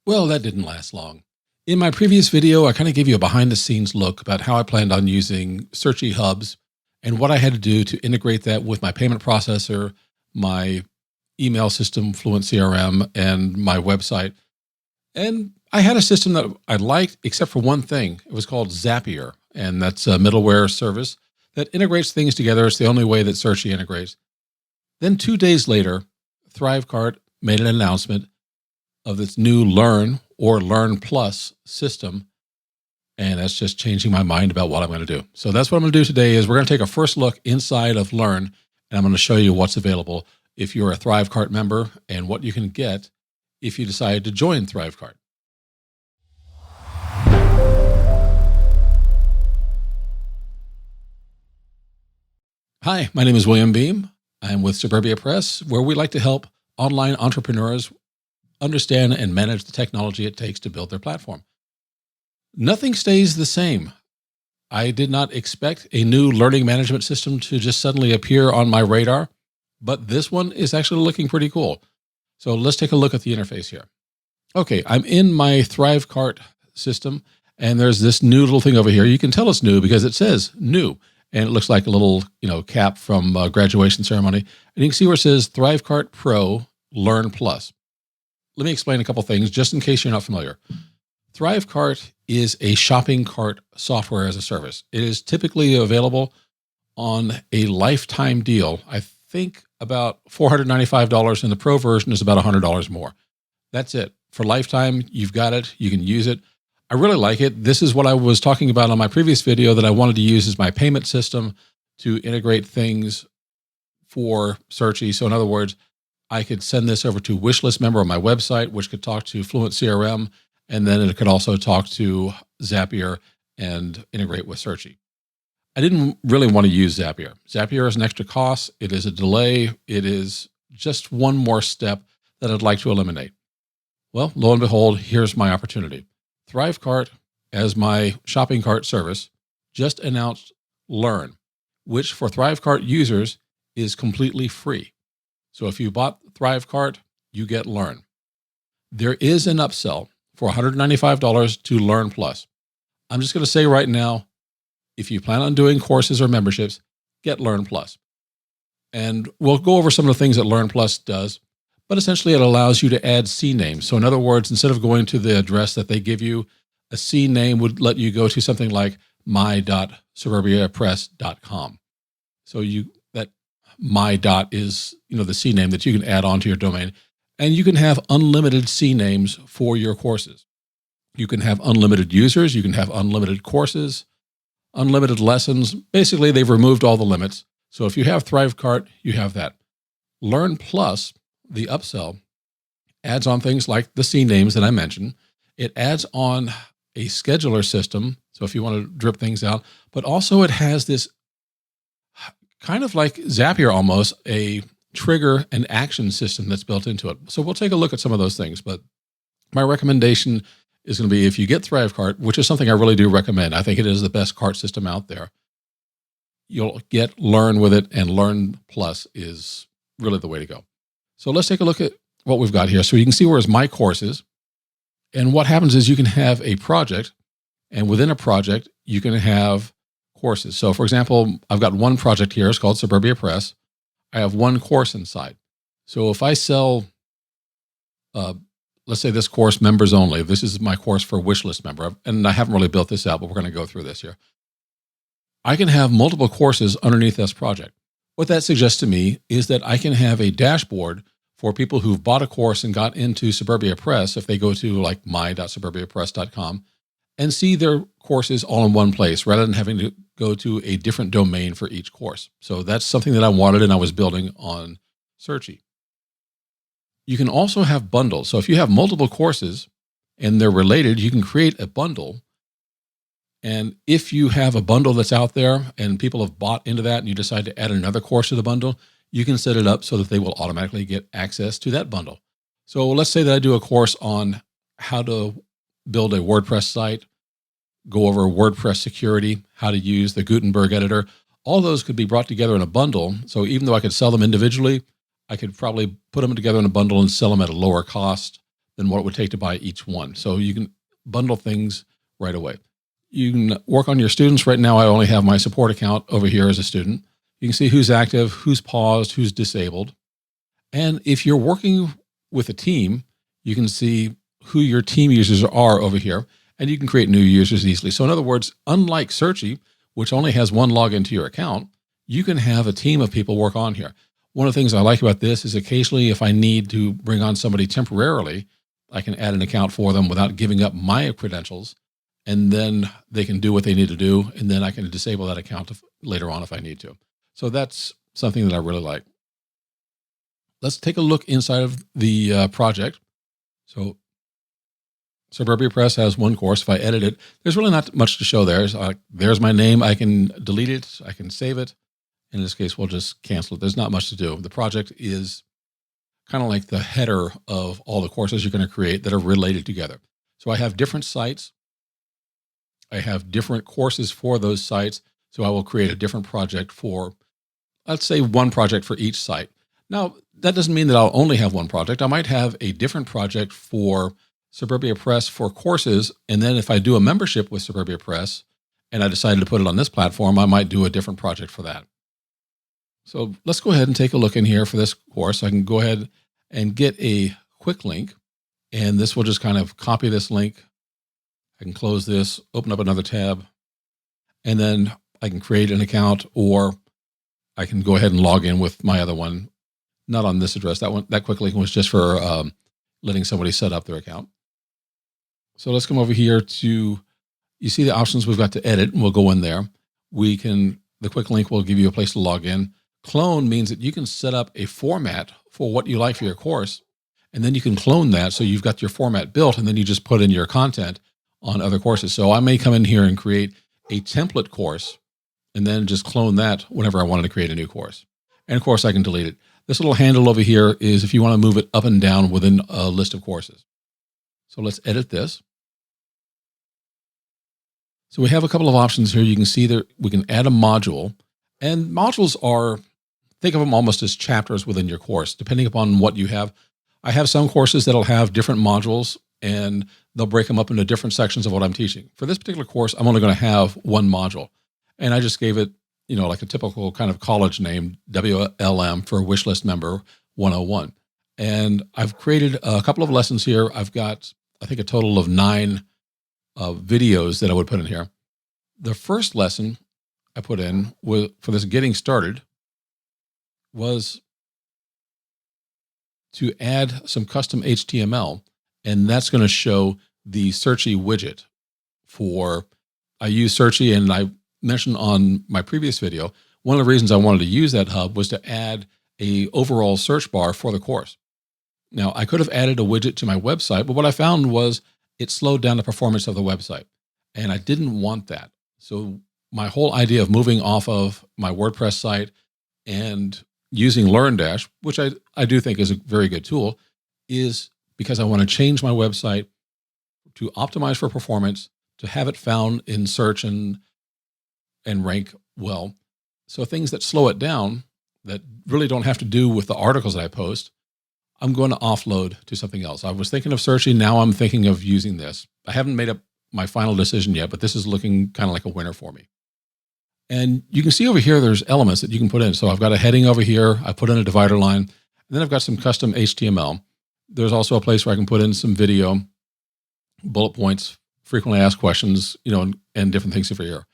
Well, that didn't last long. In my previous video, I kind of gave you a behind the scenes look about how I planned on using Searchy hubs and what I had to do to integrate that with my payment processor, my email system, Fluent CRM, and my website. And I had a system that I liked, except for one thing. It was called Zapier, and that's a middleware service that integrates things together. It's the only way that Searchy integrates. Then 2 days later, ThriveCart made an announcement of this new Learn or Learn Plus system. And that's just changing my mind about what I'm going to do. So that's what I'm going to do today is we're going to take a first look inside of Learn, and I'm going to show you what's available if you're a ThriveCart member and what you can get if you decide to join ThriveCart. Hi, my name is William Beam. I'm with Suburbia Press, where we like to help online entrepreneurs understand and manage the technology it takes to build their platform. Nothing stays the same. I did not expect a new learning management system to just suddenly appear on my radar, but this one is actually looking pretty cool. So let's take a look at the interface here. Okay, I'm in my ThriveCart system, and there's this new little thing over here. You can tell it's new because it says new, and it looks like a little, cap from a graduation ceremony. And you can see where it says ThriveCart Pro Learn Plus. Let me explain a couple things just in case you're not familiar. ThriveCart is a shopping cart software as a service. It is typically available on a lifetime deal. I think about $495, and the Pro version is about $100 more. That's it. For lifetime, you've got it. You can use it. I really like it. This is what I was talking about on my previous video that I wanted to use as my payment system to integrate things for Searchy. So in other words, I could send this over to Wishlist member on my website, which could talk to Fluent CRM, and then it could also talk to Zapier and integrate with Searchy. I didn't really want to use Zapier. Zapier is an extra cost. It is a delay. It is just one more step that I'd like to eliminate. Well, lo and behold, here's my opportunity. ThriveCart, as my shopping cart service, just announced Learn, which for ThriveCart users is completely free. So if you bought ThriveCart, you get Learn. There is an upsell for $195 to Learn Plus. I'm just going to say right now, if you plan on doing courses or memberships, get Learn Plus. And we'll go over some of the things that Learn Plus does, but essentially it allows you to add CNAMEs. So in other words, instead of going to the address that they give you, a CNAME would let you go to something like my.suburbiapress.com. So that my dot is, the CNAME that you can add onto your domain, and you can have unlimited CNAMEs for your courses. You can have unlimited users, you can have unlimited courses, unlimited lessons. Basically, they've removed all the limits. So if you have ThriveCart, you have that. Learn Plus, the upsell, adds on things like the CNAMEs that I mentioned. It adds on a scheduler system, so if you want to drip things out, but also it has this kind of like Zapier almost, a trigger and action system that's built into it. So we'll take a look at some of those things, but my recommendation is going to be if you get ThriveCart, which is something I really do recommend. I think it is the best cart system out there. You'll get Learn with it, and Learn Plus is really the way to go. So let's take a look at what we've got here. So you can see where's my courses. And what happens is you can have a project, and within a project, you can have courses. So for example, I've got one project here. It's called Suburbia Press. I have one course inside. So if I sell, let's say this course members only, this is my course for Wishlist member, and I haven't really built this out, but we're going to go through this here. I can have multiple courses underneath this project. What that suggests to me is that I can have a dashboard for people who've bought a course and got into Suburbia Press, if they go to like my.suburbiapress.com, and see their courses all in one place rather than having to go to a different domain for each course. So that's something that I wanted, and I was building on Searchy. You can also have bundles. So if you have multiple courses and they're related, you can create a bundle. And if you have a bundle that's out there and people have bought into that and you decide to add another course to the bundle, you can set it up so that they will automatically get access to that bundle. So let's say that I do a course on how to build a WordPress site, go over WordPress security, how to use the Gutenberg editor. All those could be brought together in a bundle. So even though I could sell them individually, I could probably put them together in a bundle and sell them at a lower cost. than what it would take to buy each one. So you can bundle things right away. You can work on your students. Right now, I only have my support account over here as a student. You can see who's active, who's paused, who's disabled. And if you're working with a team, you can see who your team users are over here, and you can create new users easily. So in other words, unlike Searchy, which only has one login to your account, you can have a team of people work on here. One of the things I like about this is occasionally if I need to bring on somebody temporarily, I can add an account for them without giving up my credentials, and then they can do what they need to do, and then I can disable that account later on if I need to. So that's something that I really like. Let's take a look inside of the project. So Suburbia Press has one course. If I edit it, there's really not much to show there. There's my name. I can delete it. I can save it. In this case, we'll just cancel it. There's not much to do. The project is kind of like the header of all the courses you're going to create that are related together. So I have different sites. I have different courses for those sites. So I will create a different project for, let's say, one project for each site. Now, that doesn't mean that I'll only have one project. I might have a different project for Suburbia Press for courses. And then if I do a membership with Suburbia Press and I decided to put it on this platform, I might do a different project for that. So let's go ahead and take a look in here for this course. I can go ahead and get a quick link, and this will just kind of copy this link. I can close this, open up another tab, and then I can create an account, or I can go ahead and log in with my other one. Not on this address. That quick link was just for letting somebody set up their account. So let's come over here to, you see the options we've got to edit, and we'll go in there. The quick link will give you a place to log in. Clone means that you can set up a format for what you like for your course, and then you can clone that so you've got your format built, and then you just put in your content on other courses. So I may come in here and create a template course and then just clone that whenever I wanted to create a new course. And of course, I can delete it. This little handle over here is if you want to move it up and down within a list of courses. So let's edit this. So we have a couple of options here. You can see that we can add a module, and modules are, think of them almost as chapters within your course, depending upon what you have. I have some courses that'll have different modules, and they'll break them up into different sections of what I'm teaching. For this particular course, I'm only going to have one module, and I just gave it, like a typical kind of college name, WLM for Wishlist Member 101. And I've created a couple of lessons here. I've got, I think, a total of 9 videos that I would put in here. The first lesson I put in for this getting started was to add some custom HTML, and that's going to show the Searchy widget I use Searchy, and I mentioned on my previous video, one of the reasons I wanted to use that hub was to add a overall search bar for the course. Now, I could have added a widget to my website, but what I found was it slowed down the performance of the website, and I didn't want that. So my whole idea of moving off of my WordPress site and using LearnDash, which I do think is a very good tool, is because I want to change my website to optimize for performance, to have it found in search and rank well. So things that slow it down, that really don't have to do with the articles that I post, I'm going to offload to something else. I was thinking of Searching. Now I'm thinking of using this. I haven't made up my final decision yet, but this is looking kind of like a winner for me. And you can see over here, there's elements that you can put in. So I've got a heading over here. I put in a divider line, and then I've got some custom HTML. There's also a place where I can put in some video, bullet points, frequently asked questions, and different things over here.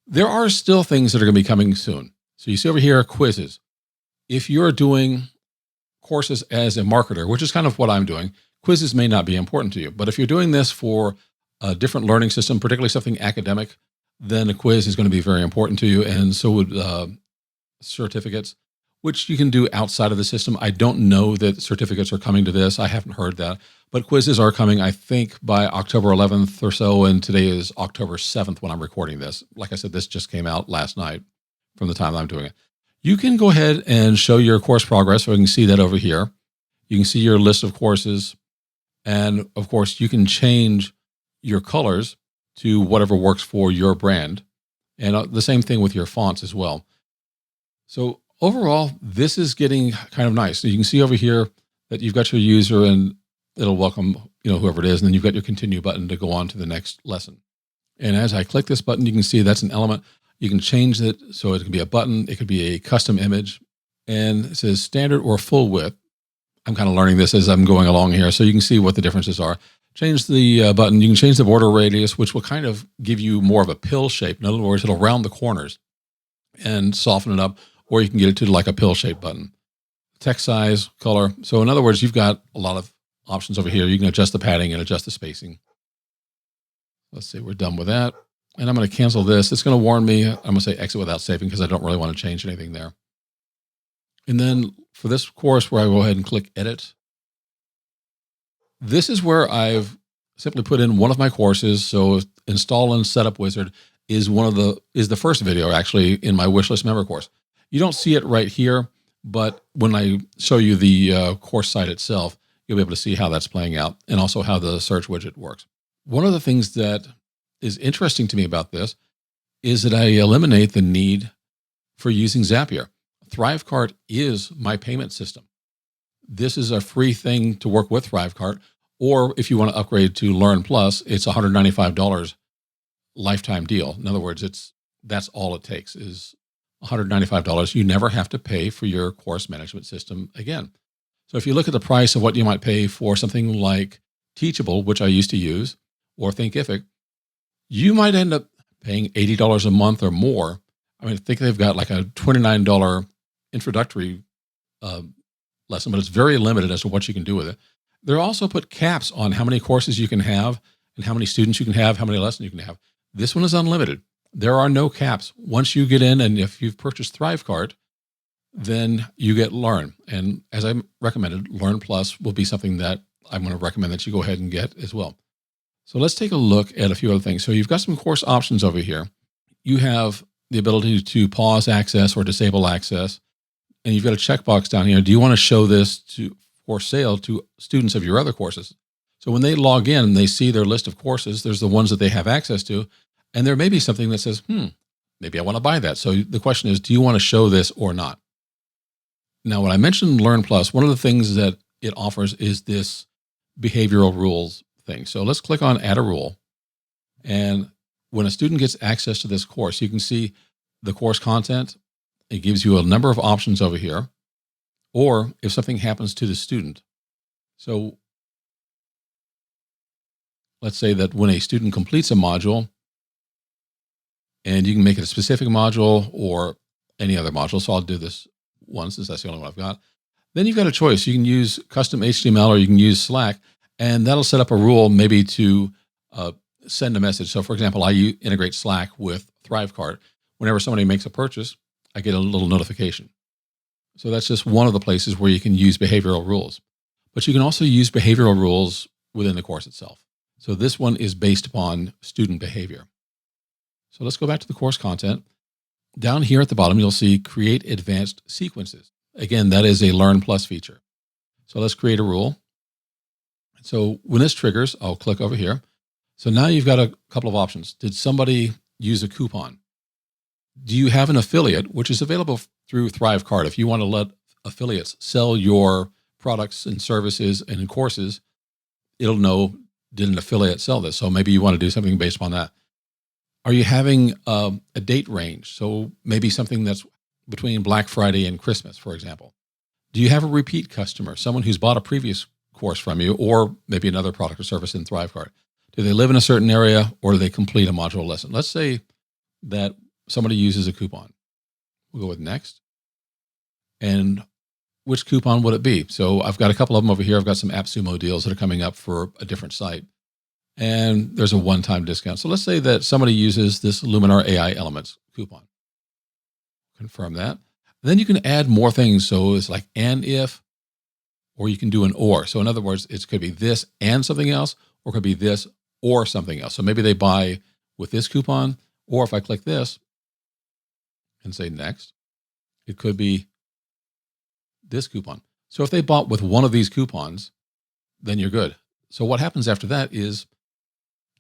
There are still things that are going to be coming soon. So you see over here, quizzes. If you're doing courses as a marketer, which is kind of what I'm doing, quizzes may not be important to you. But if you're doing this for a different learning system, particularly something academic, then a quiz is going to be very important to you. And so would certificates, which you can do outside of the system. I don't know that certificates are coming to this. I haven't heard that. But quizzes are coming, I think, by October 11th or so. And today is October 7th when I'm recording this. Like I said, this just came out last night from the time I'm doing it. You can go ahead and show your course progress. So you can see that over here. You can see your list of courses. And of course, you can change your colors to whatever works for your brand. And the same thing with your fonts as well. So overall, this is getting kind of nice. So you can see over here that you've got your user and it'll welcome, whoever it is. And then you've got your continue button to go on to the next lesson. And as I click this button, you can see that's an element. You can change it. So it can be a button. It could be a custom image, and it says standard or full width. I'm kind of learning this as I'm going along here, so you can see what the differences are. Change the button. You can change the border radius, which will kind of give you more of a pill shape. In other words, it'll round the corners and soften it up, or you can get it to like a pill shape button. Text size, color. So in other words, you've got a lot of options over here. You can adjust the padding and adjust the spacing. Let's say we're done with that. And I'm going to cancel this. It's going to warn me. I'm going to say exit without saving because I don't really want to change anything there. And then for this course where I go ahead and click edit, this is where I've simply put in one of my courses. So install and setup wizard is the first video actually in my wishlist member course. You don't see it right here, but when I show you the course site itself, you'll be able to see how that's playing out and also how the search widget works. One of the things that is interesting to me about this is that I eliminate the need for using Zapier. ThriveCart is my payment system. This is a free thing to work with ThriveCart, or if you want to upgrade to Learn Plus, it's $195 lifetime deal. In other words, that's all it takes is $195. You never have to pay for your course management system again. So if you look at the price of what you might pay for something like Teachable, which I used to use, or Thinkific, you might end up paying $80 a month or more. I think they've got like a $29 introductory lesson, but it's very limited as to what you can do with it. They're also put caps on how many courses you can have and how many students you can have, how many lessons you can have. This one is unlimited. There are no caps. Once you get in, and if you've purchased ThriveCart, then you get Learn. And as I recommended, Learn Plus will be something that I'm going to recommend that you go ahead and get as well. So let's take a look at a few other things. So you've got some course options over here. You have the ability to pause access or disable access. And you've got a checkbox down here. Do you want to show this for sale to students of your other courses? So when they log in and they see their list of courses, there's the ones that they have access to. And there may be something that says, maybe I want to buy that. So the question is, do you want to show this or not? Now, when I mentioned Learn Plus, one of the things that it offers is this behavioral rules thing. So let's click on add a rule. And when a student gets access to this course, you can see the course content. It gives you a number of options over here, or if something happens to the student. So let's say that when a student completes a module, and you can make it a specific module or any other module. So I'll do this one since that's the only one I've got. Then you've got a choice. You can use custom HTML or you can use Slack, and that'll set up a rule maybe to send a message. So for example, I integrate Slack with ThriveCart. Whenever somebody makes a purchase, I get a little notification. So that's just one of the places where you can use behavioral rules. But you can also use behavioral rules within the course itself. So this one is based upon student behavior. So let's go back to the course content. Down here at the bottom, you'll see create advanced sequences. Again, that is a Learn Plus feature. So let's create a rule. So when this triggers, I'll click over here. So now you've got a couple of options. Did somebody use a coupon? Do you have an affiliate, which is available through ThriveCart? If you want to let affiliates sell your products and services and courses, it'll know, did an affiliate sell this? So maybe you want to do something based upon that. Are you having a date range? So maybe something that's between Black Friday and Christmas, for example. Do you have a repeat customer, someone who's bought a previous course from you, or maybe another product or service in ThriveCart? Do they live in a certain area, or do they complete a module lesson? Let's say that somebody uses a coupon. We'll go with next. And which coupon would it be? So I've got a couple of them over here. I've got some AppSumo deals that are coming up for a different site. And there's a one-time discount. So let's say that somebody uses this Luminar AI Elements coupon. Confirm that. Then you can add more things. So it's like and if, or you can do an or. So in other words, it could be this and something else, or it could be this or something else. So maybe they buy with this coupon, or if I click this and say next, it could be this coupon. So if they bought with one of these coupons, then you're good. So what happens after that is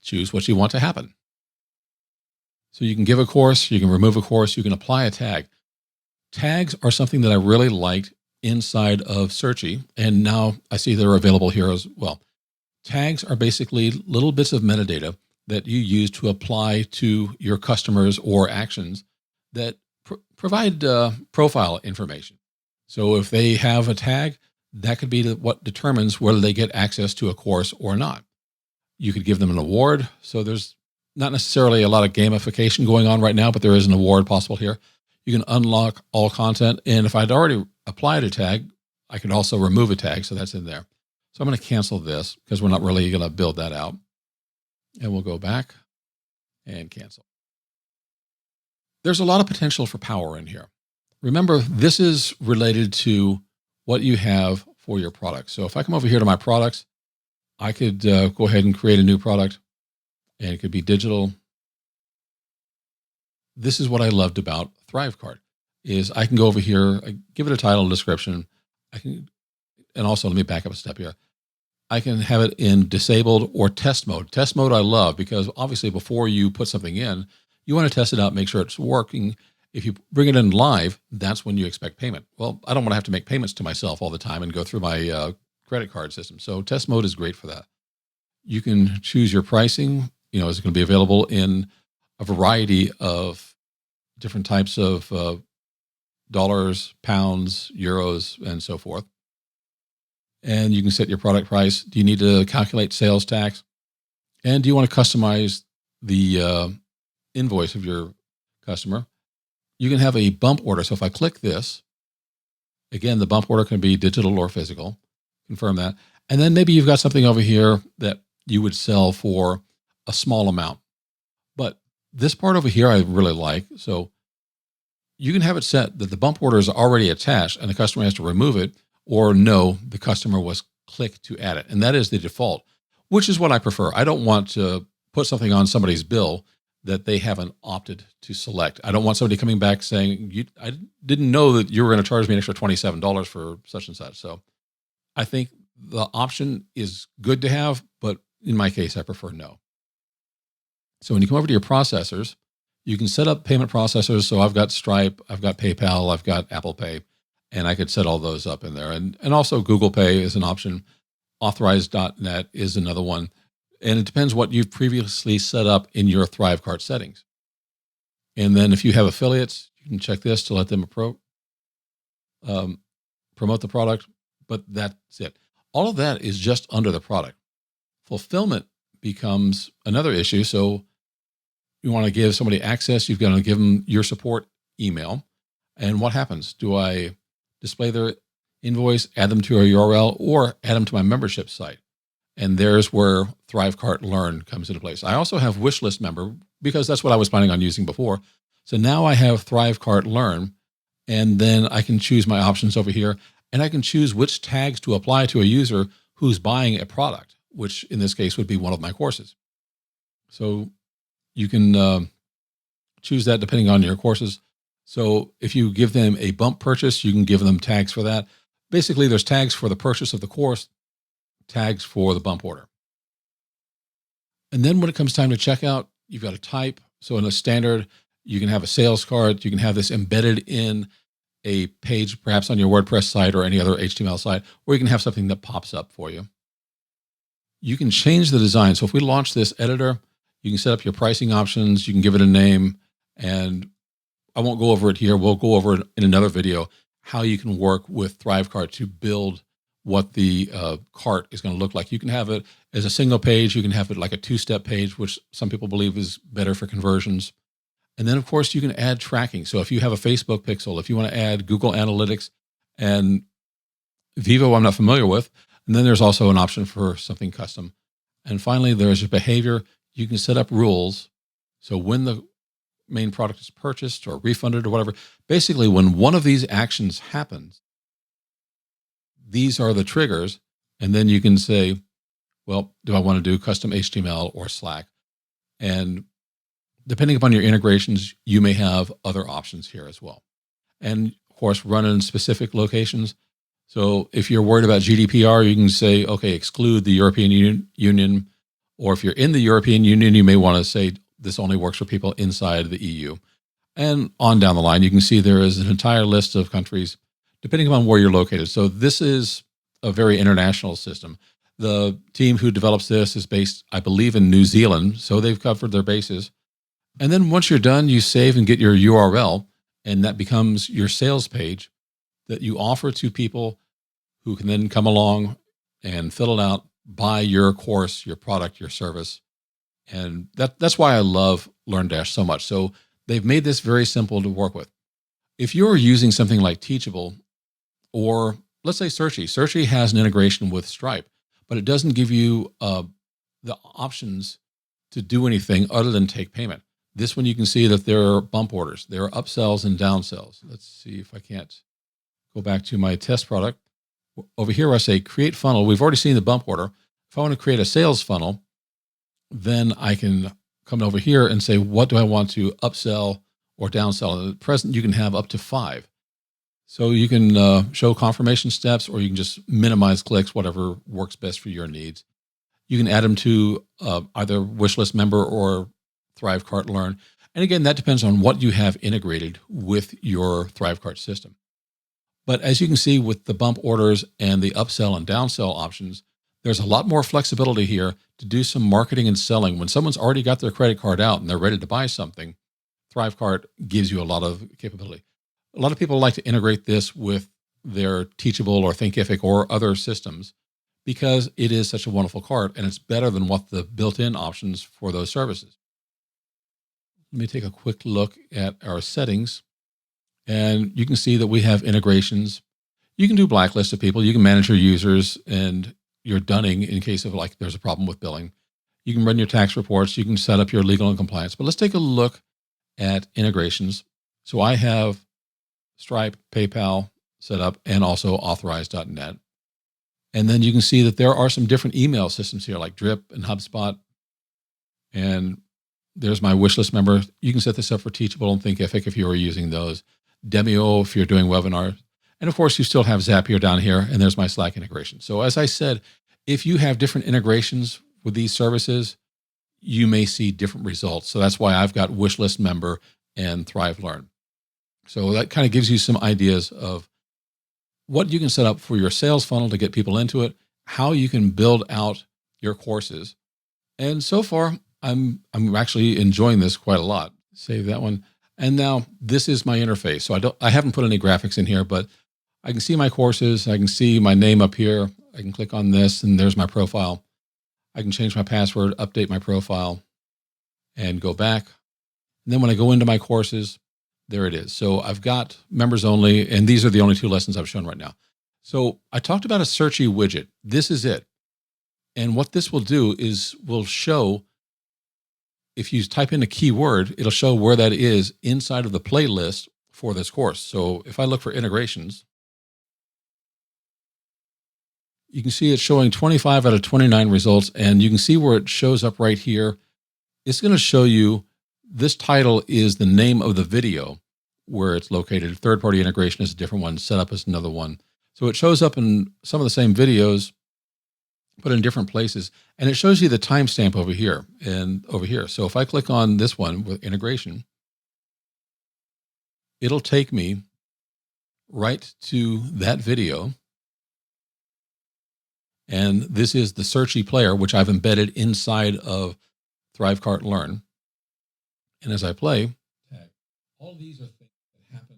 choose what you want to happen. So you can give a course, you can remove a course, you can apply a tag. Tags are something that I really liked inside of Searchy, and now I see they're available here as well. Tags are basically little bits of metadata that you use to apply to your customers or actions that provide profile information. So if they have a tag, that could be what determines whether they get access to a course or not. You could give them an award. So there's not necessarily a lot of gamification going on right now, but there is an award possible here. You can unlock all content. And if I'd already applied a tag, I could also remove a tag. So that's in there. So I'm going to cancel this because we're not really going to build that out. And we'll go back and cancel. There's a lot of potential for power in here. Remember, this is related to what you have for your product. So if I come over here to my products, I could go ahead and create a new product, and it could be digital. This is what I loved about ThriveCart is I can go over here, I give it a title and description. And also let me back up a step here. I can have it in disabled or test mode. Test mode I love because obviously before you put something in, you want to test it out, make sure it's working. If you bring it in live, that's when you expect payment. Well, I don't want to have to make payments to myself all the time and go through my credit card system. So test mode is great for that. You can choose your pricing. Is it going to be available in a variety of different types of dollars, pounds, euros, and so forth. And you can set your product price. Do you need to calculate sales tax? And do you want to customize the invoice of your customer? You can have a bump order. So if I click this, again, the bump order can be digital or physical. Confirm that. And then maybe you've got something over here that you would sell for a small amount. But this part over here I really like. So you can have it set that the bump order is already attached and the customer has to remove it, or no, the customer was clicked to add it. And that is the default, which is what I prefer. I don't want to put something on somebody's bill that they haven't opted to select. I don't want somebody coming back saying, I didn't know that you were going to charge me an extra $27 for such and such. So I think the option is good to have, but in my case, I prefer no. So when you come over to your processors, you can set up payment processors. So I've got Stripe, I've got PayPal, I've got Apple Pay, and I could set all those up in there. And also Google Pay is an option. Authorize.net is another one. And it depends what you've previously set up in your ThriveCart settings. And then if you have affiliates, you can check this to let them promote the product, but that's it. All of that is just under the product. Fulfillment becomes another issue. So you want to give somebody access, you've got to give them your support email. And what happens? Do I display their invoice, add them to a URL, or add them to my membership site? And there's where ThriveCart Learn comes into place. I also have Wishlist Member because that's what I was planning on using before. So now I have ThriveCart Learn, and then I can choose my options over here, and I can choose which tags to apply to a user who's buying a product, which in this case would be one of my courses. So you can choose that depending on your courses. So if you give them a bump purchase, you can give them tags for that. Basically, there's tags for the purchase of the course, tags for the bump order. And then when it comes time to checkout, you've got to type. So in a standard, you can have a sales card. You can have this embedded in a page, perhaps on your WordPress site or any other HTML site, or you can have something that pops up for you. You can change the design. So if we launch this editor, you can set up your pricing options. You can give it a name, and I won't go over it here. We'll go over it in another video, how you can work with ThriveCart to build what the cart is going to look like. You can have it as a single page. You can have it like a two-step page, which some people believe is better for conversions. And then, of course, you can add tracking. So if you have a Facebook pixel, if you want to add Google Analytics and Vivo, I'm not familiar with. And then there's also an option for something custom. And finally, there's your behavior. You can set up rules. So when the main product is purchased or refunded or whatever, basically when one of these actions happens, these are the triggers. And then you can say, well, do I want to do custom HTML or Slack? And depending upon your integrations, you may have other options here as well. And of course, run in specific locations. So if you're worried about GDPR, you can say, okay, exclude the European Union. Or if you're in the European Union, you may want to say this only works for people inside the EU. And on down the line, you can see there is an entire list of countries, depending upon where you're located. So this is a very international system. The team who develops this is based, I believe, in New Zealand, so they've covered their bases. And then once you're done, you save and get your URL, and that becomes your sales page that you offer to people who can then come along and fill it out, buy your course, your product, your service. And that's why I love LearnDash so much. So they've made this very simple to work with. If you're using something like Teachable, or let's say Searchy has an integration with Stripe, but it doesn't give you the options to do anything other than take payment. This one, you can see that there are bump orders. There are upsells and downsells. Let's see if I can't go back to my test product. Over here, I say create funnel. We've already seen the bump order. If I want to create a sales funnel, then I can come over here and say, what do I want to upsell or downsell? At present, you can have up to 5. So you can show confirmation steps, or you can just minimize clicks, whatever works best for your needs. You can add them to either Wishlist Member or ThriveCart Learn. And again, that depends on what you have integrated with your ThriveCart system. But as you can see with the bump orders and the upsell and downsell options, there's a lot more flexibility here to do some marketing and selling. When someone's already got their credit card out and they're ready to buy something, ThriveCart gives you a lot of capability. A lot of people like to integrate this with their Teachable or Thinkific or other systems because it is such a wonderful cart, and it's better than what the built-in options for those services. Let me take a quick look at our settings, and you can see that we have integrations. You can do blacklist of people. You can manage your users and your dunning in case of like there's a problem with billing. You can run your tax reports. You can set up your legal and compliance. But let's take a look at integrations. So I have Stripe, PayPal set up, and also authorize.net. And then you can see that there are some different email systems here like Drip and HubSpot. And there's my wishlist member. You can set this up for Teachable and Thinkific if you are using those. Demio if you're doing webinars. And of course, you still have Zapier down here, and there's my Slack integration. So as I said, if you have different integrations with these services, you may see different results. So that's why I've got Wishlist Member and Thrive Learn. So that kind of gives you some ideas of what you can set up for your sales funnel to get people into it, how you can build out your courses. And so far, I'm actually enjoying this quite a lot. Save that one. And now this is my interface. So I haven't put any graphics in here, but I can see my courses. I can see my name up here. I can click on this, and there's my profile. I can change my password, update my profile, and go back. And then when I go into my courses, there it is. So I've got members only, and these are the only 2 lessons I've shown right now. So I talked about a searchy widget. This is it. And what this will do is will show, if you type in a keyword, it'll show where that is inside of the playlist for this course. So if I look for integrations, you can see it's showing 25 out of 29 results, and you can see where it shows up right here. It's going to show you this title is the name of the video where it's located. Third-party integration is a different one. Setup is another one. So it shows up in some of the same videos, but in different places. And it shows you the timestamp over here and over here. So if I click on this one with integration, it'll take me right to that video. And this is the searchy player, which I've embedded inside of ThriveCart Learn. And as I play, all these are things that happen.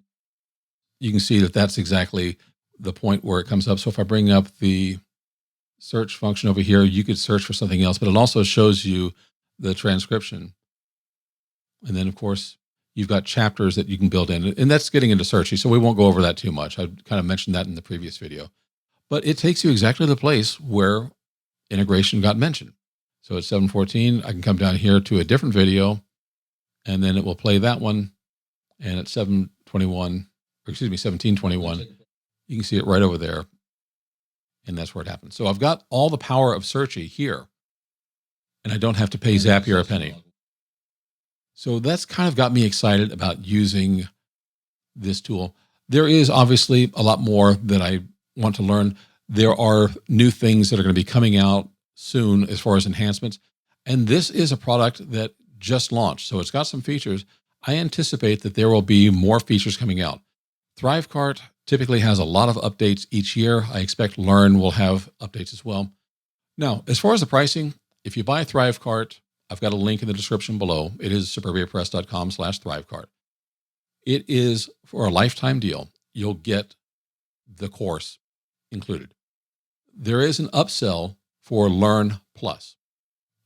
You can see that that's exactly the point where it comes up. So if I bring up the search function over here, you could search for something else, but it also shows you the transcription. And then, of course, you've got chapters that you can build in. And that's getting into searchy, so we won't go over that too much. I kind of mentioned that in the previous video. But it takes you exactly to the place where integration got mentioned. So at 7:14, I can come down here to a different video, and then it will play that one. And at 17:21, you can see it right over there. And that's where it happens. So I've got all the power of Searchy here, and I don't have to pay Zapier a penny. So that's kind of got me excited about using this tool. There is obviously a lot more that I want to learn. There are new things that are going to be coming out soon as far as enhancements. And this is a product that just launched. So it's got some features. I anticipate that there will be more features coming out. ThriveCart typically has a lot of updates each year. I expect Learn will have updates as well. Now, as far as the pricing, if you buy ThriveCart, I've got a link in the description below. It is suburbiapress.com/ThriveCart. It is for a lifetime deal. You'll get the course included. There is an upsell for Learn Plus.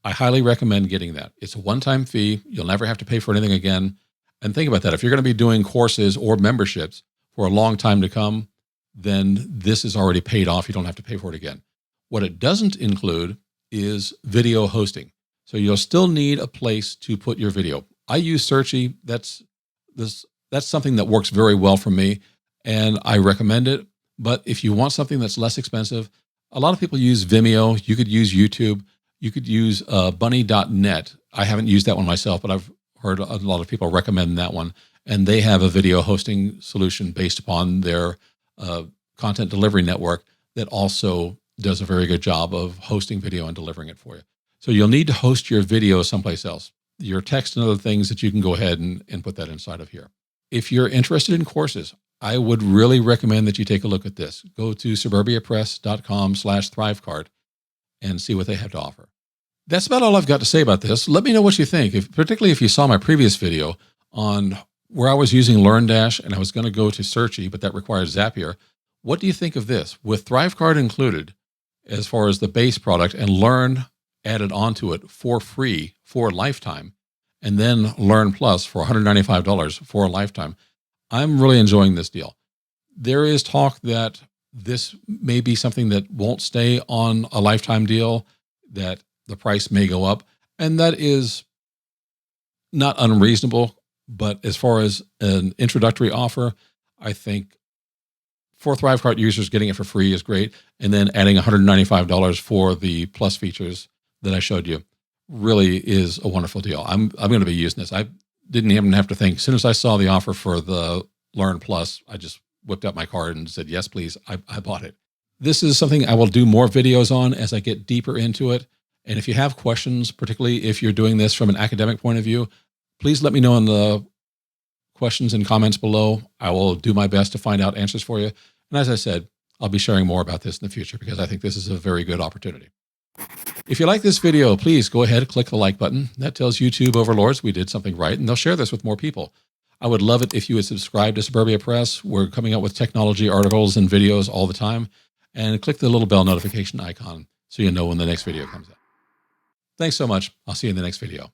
I highly recommend getting that. It's a one-time fee. You'll never have to pay for anything again. And think about that. If you're going to be doing courses or memberships for a long time to come, then this is already paid off. You don't have to pay for it again. What it doesn't include is video hosting. So you'll still need a place to put your video. I use Searchy. That's something that works very well for me, and I recommend it. But if you want something that's less expensive, a lot of people use Vimeo. You could use YouTube. You could use bunny.net. I haven't used that one myself, but I've heard a lot of people recommend that one. And they have a video hosting solution based upon their content delivery network that also does a very good job of hosting video and delivering it for you. So you'll need to host your video someplace else. Your text and other things that you can go ahead and put that inside of here. If you're interested in courses, I would really recommend that you take a look at this. Go to suburbiapress.com/ThriveCart and see what they have to offer. That's about all I've got to say about this. Let me know what you think, particularly if you saw my previous video on where I was using LearnDash and I was going to go to Searchy, but that requires Zapier. What do you think of this? With ThriveCart included, as far as the base product, and Learn added onto it for free for a lifetime, and then Learn Plus for $195 for a lifetime, I'm really enjoying this deal. There is talk that this may be something that won't stay on a lifetime deal, that the price may go up, and that is not unreasonable. But as far as an introductory offer, I think for ThriveCart users, getting it for free is great. And then adding $195 for the plus features that I showed you really is a wonderful deal. I'm going to be using this. I didn't even have to think. As soon as I saw the offer for the Learn Plus, I just whipped out my card and said, yes, please. I bought it. This is something I will do more videos on as I get deeper into it. And if you have questions, particularly if you're doing this from an academic point of view, please let me know in the questions and comments below. I will do my best to find out answers for you. And as I said, I'll be sharing more about this in the future because I think this is a very good opportunity. If you like this video, please go ahead and click the like button. That tells YouTube overlords we did something right, and they'll share this with more people. I would love it if you would subscribe to Suburbia Press. We're coming out with technology articles and videos all the time. And click the little bell notification icon so you know when the next video comes out. Thanks so much. I'll see you in the next video.